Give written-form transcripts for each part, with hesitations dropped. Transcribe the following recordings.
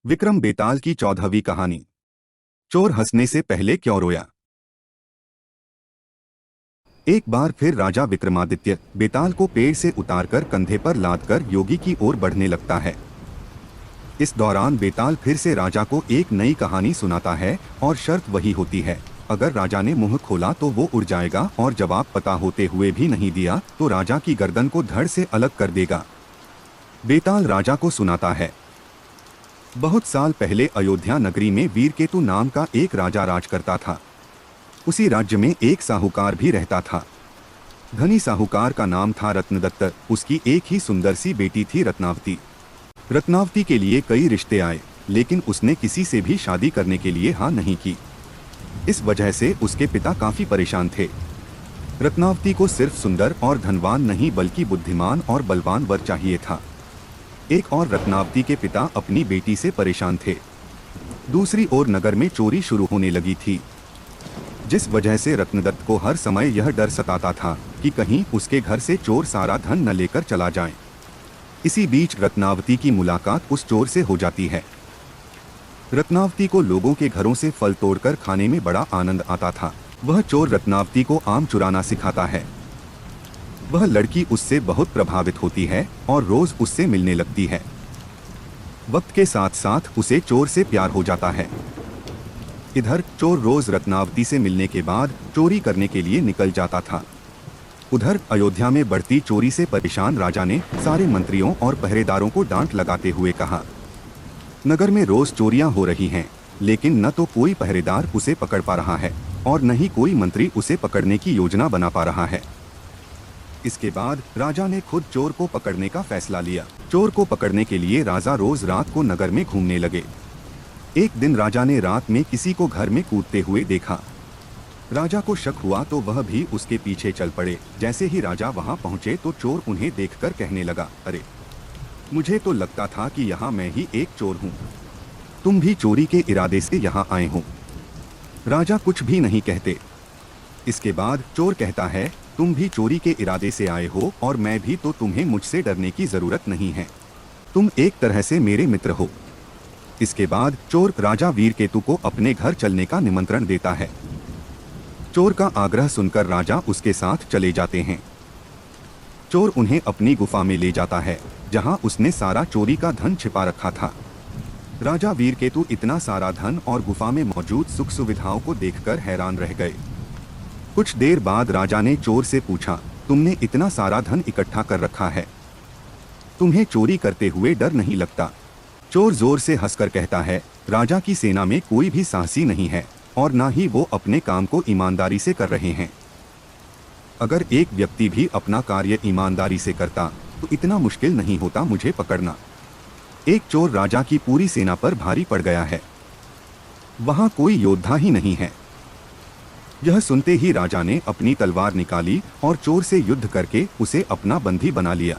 विक्रम बेताल की 14वीं कहानी। चोर हंसने से पहले क्यों रोया। एक बार फिर राजा विक्रमादित्य बेताल को पेड़ से उतारकर कंधे पर लादकर योगी की ओर बढ़ने लगता है। इस दौरान बेताल फिर से राजा को एक नई कहानी सुनाता है और शर्त वही होती है, अगर राजा ने मुंह खोला तो वो उड़ जाएगा और जवाब पता होते हुए भी नहीं दिया तो राजा की गर्दन को धड़ से अलग कर देगा। बेताल राजा को सुनाता है। बहुत साल पहले अयोध्या नगरी में वीरकेतु नाम का एक राजा राज करता था। उसी राज्य में एक साहूकार भी रहता था। धनी साहूकार का नाम था रत्नदत्त। उसकी एक ही सुंदर सी बेटी थी रत्नावती। रत्नावती के लिए कई रिश्ते आए, लेकिन उसने किसी से भी शादी करने के लिए हाँ नहीं की। इस वजह से उसके पिता काफी परेशान थे। रत्नावती को सिर्फ सुंदर और धनवान नहीं बल्कि बुद्धिमान और बलवान वर चाहिए था। एक और रत्नावती के पिता अपनी बेटी से परेशान थे। दूसरी ओर नगर में चोरी शुरू होने लगी थी, जिस वजह से रत्नदत्त को हर समय यह डर सताता था कि कहीं उसके घर से चोर सारा धन न लेकर चला जाए। इसी बीच रत्नावती की मुलाकात उस चोर से हो जाती है। रत्नावती को लोगों के घरों से फल तोड़कर खाने में बड़ा आनंद आता था। वह चोर रत्नावती को आम चुराना सिखाता है। वह लड़की उससे बहुत प्रभावित होती है और रोज उससे मिलने लगती है। वक्त के साथ साथ उसे चोर से प्यार हो जाता है। इधर चोर रोज रत्नावती से मिलने के बाद चोरी करने के लिए निकल जाता था। उधर अयोध्या में बढ़ती चोरी से परेशान राजा ने सारे मंत्रियों और पहरेदारों को डांट लगाते हुए कहा, नगर में रोज चोरियां हो रही हैं, लेकिन न तो कोई पहरेदार उसे पकड़ पा रहा है और न ही कोई मंत्री उसे पकड़ने की योजना बना पा रहा है। इसके बाद राजा ने खुद चोर को पकड़ने का फैसला लिया। चोर को पकड़ने के लिए राजा रोज रात को नगर में घूमने लगे। एक दिन राजा ने रात में किसी को घर में कूदते हुए देखा। राजा को शक हुआ तो वह भी उसके पीछे चल पड़े। जैसे ही राजा वहां पहुंचे तो चोर उन्हें देखकर कहने लगा, अरे मुझे तो लगता था कि यहाँ मैं ही एक चोर हूँ। तुम भी चोरी के इरादे से यहाँ आए हो। राजा कुछ भी नहीं कहते। इसके बाद चोर कहता है, तुम भी चोरी के इरादे से आए हो और मैं भी, तो तुम्हें मुझसे डरने की जरूरत नहीं है। तुम एक तरह से मेरे मित्र हो। इसके बाद चोर राजा वीरकेतु को अपने घर चलने का निमंत्रण देता है। चोर का आग्रह सुनकर राजा उसके साथ चले जाते हैं। चोर उन्हें अपनी गुफा में ले जाता है, जहां उसने सारा चोरी का धन छिपा रखा था। राजा वीरकेतु इतना सारा धन और गुफा में मौजूद सुख सुविधाओं को देखकर हैरान रह गए। कुछ देर बाद राजा ने चोर से पूछा, तुमने इतना सारा धन इकट्ठा कर रखा है, तुम्हें चोरी करते हुए डर नहीं लगता? चोर जोर से हंसकर कहता है, राजा की सेना में कोई भी साहसी नहीं है और ना ही वो अपने काम को ईमानदारी से कर रहे हैं। अगर एक व्यक्ति भी अपना कार्य ईमानदारी से करता तो इतना मुश्किल नहीं होता मुझे पकड़ना। एक चोर राजा की पूरी सेना पर भारी पड़ गया है, वहां कोई योद्धा ही नहीं है। यह सुनते ही राजा ने अपनी तलवार निकाली और चोर से युद्ध करके उसे अपना बंदी बना लिया।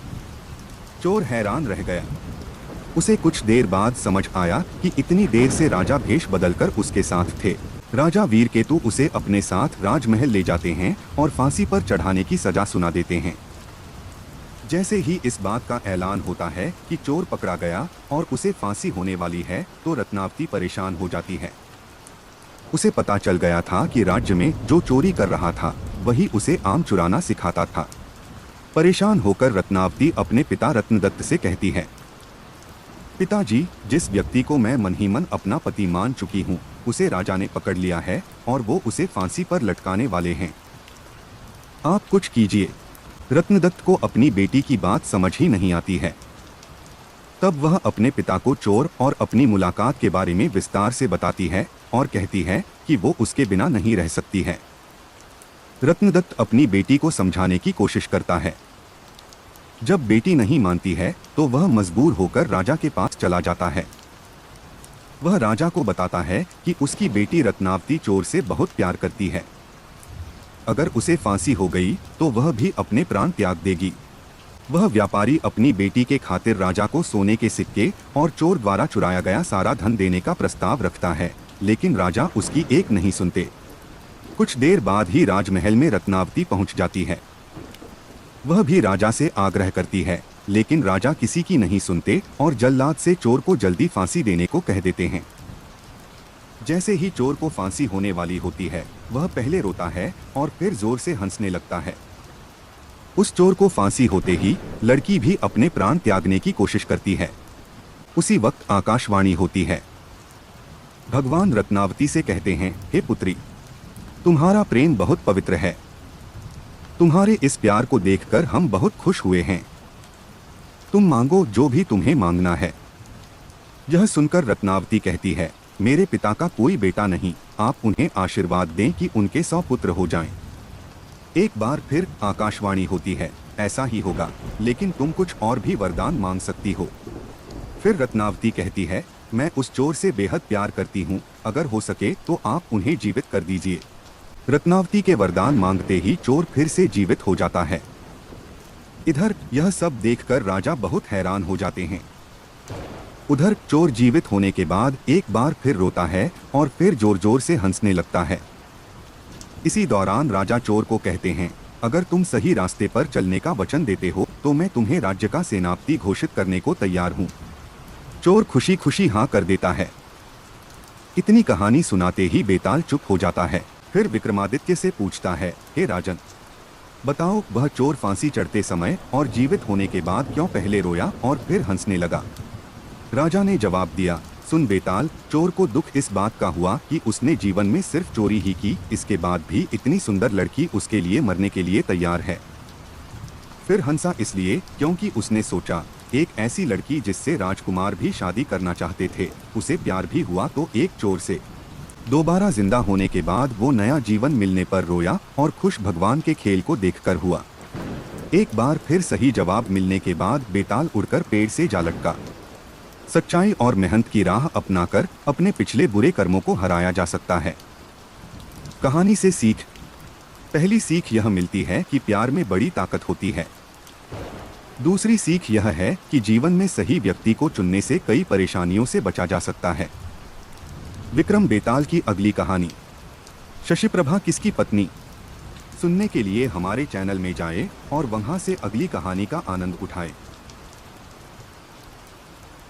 चोर हैरान रह गया। उसे कुछ देर बाद समझ आया कि इतनी देर से राजा भेष बदलकर उसके साथ थे। राजा वीरकेतु उसे अपने साथ राजमहल ले जाते हैं और फांसी पर चढ़ाने की सजा सुना देते हैं। जैसे ही इस बात का ऐलान होता है कि चोर पकड़ा गया और उसे फांसी होने वाली है तो रत्नावती परेशान हो जाती है। उसे पता चल गया था कि राज्य में जो चोरी कर रहा था वही उसे आम चुराना सिखाता था। परेशान होकर रत्नावती अपने पिता रत्नदत्त से कहती है, पिताजी, जिस व्यक्ति को मैं मन ही मन अपना पति मान चुकी हूँ उसे राजा ने पकड़ लिया है और वो उसे फांसी पर लटकाने वाले हैं। आप कुछ कीजिए। रत्नदत्त को अपनी बेटी की बात समझ ही नहीं आती है। तब वह अपने पिता को चोर और अपनी मुलाकात के बारे में विस्तार से बताती है और कहती है कि वो उसके बिना नहीं रह सकती है। रत्नदत्त अपनी बेटी को समझाने की कोशिश करता है। जब बेटी नहीं मानती है तो वह मजबूर होकर राजा के पास चला जाता है। वह राजा को बताता है कि उसकी बेटी रत्नावती चोर से बहुत प्यार करती है। अगर उसे फांसी हो गई तो वह भी अपने प्राण त्याग देगी। वह व्यापारी अपनी बेटी के खातिर राजा को सोने के सिक्के और चोर द्वारा चुराया गया सारा धन देने का प्रस्ताव रखता है, लेकिन राजा उसकी एक नहीं सुनते। कुछ देर बाद ही राजमहल में रत्नावती पहुंच जाती है। वह भी राजा से आग्रह करती है लेकिन राजा किसी की नहीं सुनते और जल्लाद से चोर को जल्दी फांसी देने को कह देते हैं। जैसे ही चोर को फांसी होने वाली होती है, वह पहले रोता है और फिर जोर से हंसने लगता है। उस चोर को फांसी होते ही लड़की भी अपने प्राण त्यागने की कोशिश करती है। उसी वक्त आकाशवाणी होती है। भगवान रत्नावती से कहते हैं, हे पुत्री, तुम्हारा प्रेम बहुत पवित्र है। तुम्हारे इस प्यार को देखकर हम बहुत खुश हुए हैं। तुम मांगो जो भी तुम्हें मांगना है। यह सुनकर रत्नावती कहती है, मेरे पिता का कोई बेटा नहीं, आप उन्हें आशीर्वाद दें कि उनके 100 पुत्र हो जाएं। एक बार फिर आकाशवाणी होती है, ऐसा ही होगा, लेकिन तुम कुछ और भी वरदान मांग सकती हो। फिर रत्नावती कहती है, मैं उस चोर से बेहद प्यार करती हूँ, अगर हो सके तो आप उन्हें जीवित कर दीजिए। रत्नावती के वरदान मांगते ही चोर फिर से जीवित हो जाता है। इधर यह सब देखकर राजा बहुत हैरान हो जाते हैं। उधर चोर जीवित होने के बाद एक बार फिर रोता है और फिर जोर जोर से हंसने लगता है। इसी दौरान राजा चोर को कहते हैं, अगर तुम सही रास्ते पर चलने का वचन देते हो तो मैं तुम्हें राज्य का सेनापति घोषित करने को तैयार हूँ। चोर खुशी खुशी हाँ कर देता है। इतनी कहानी सुनाते ही बेताल चुप हो जाता है। फिर विक्रमादित्य से पूछता है, हे राजन, बताओ वह चोर फांसी चढ़ते समय और जीवित होने के बाद क्यों पहले रोया और फिर हंसने लगा? राजा ने जवाब दिया, सुन बेताल, चोर को दुख इस बात का हुआ कि उसने जीवन में सिर्फ चोरी ही की, इसके बाद भी इतनी सुंदर लड़की उसके लिए मरने के लिए तैयार है। फिर हंसा इसलिए क्योंकि उसने सोचा, एक ऐसी लड़की जिससे राजकुमार भी शादी करना चाहते थे, उसे प्यार भी हुआ तो एक चोर से। दोबारा जिंदा होने के बाद वो नया जीवन मिलने पर रोया और खुश भगवान के खेल को देखकर हुआ। एक बार फिर सही जवाब मिलने के बाद बेताल उड़कर पेड़ से जा लटका। सच्चाई और मेहनत की राह अपनाकर अपने पिछले बुरे कर्मों को हराया जा सकता है। कहानी से सीख। पहली सीख यह मिलती है कि प्यार में बड़ी ताकत होती है। दूसरी सीख यह है कि जीवन में सही व्यक्ति को चुनने से कई परेशानियों से बचा जा सकता है। विक्रम बेताल की अगली कहानी, शशिप्रभा किसकी पत्नी, सुनने के लिए हमारे चैनल में जाएं और वहां से अगली कहानी का आनंद उठाएं।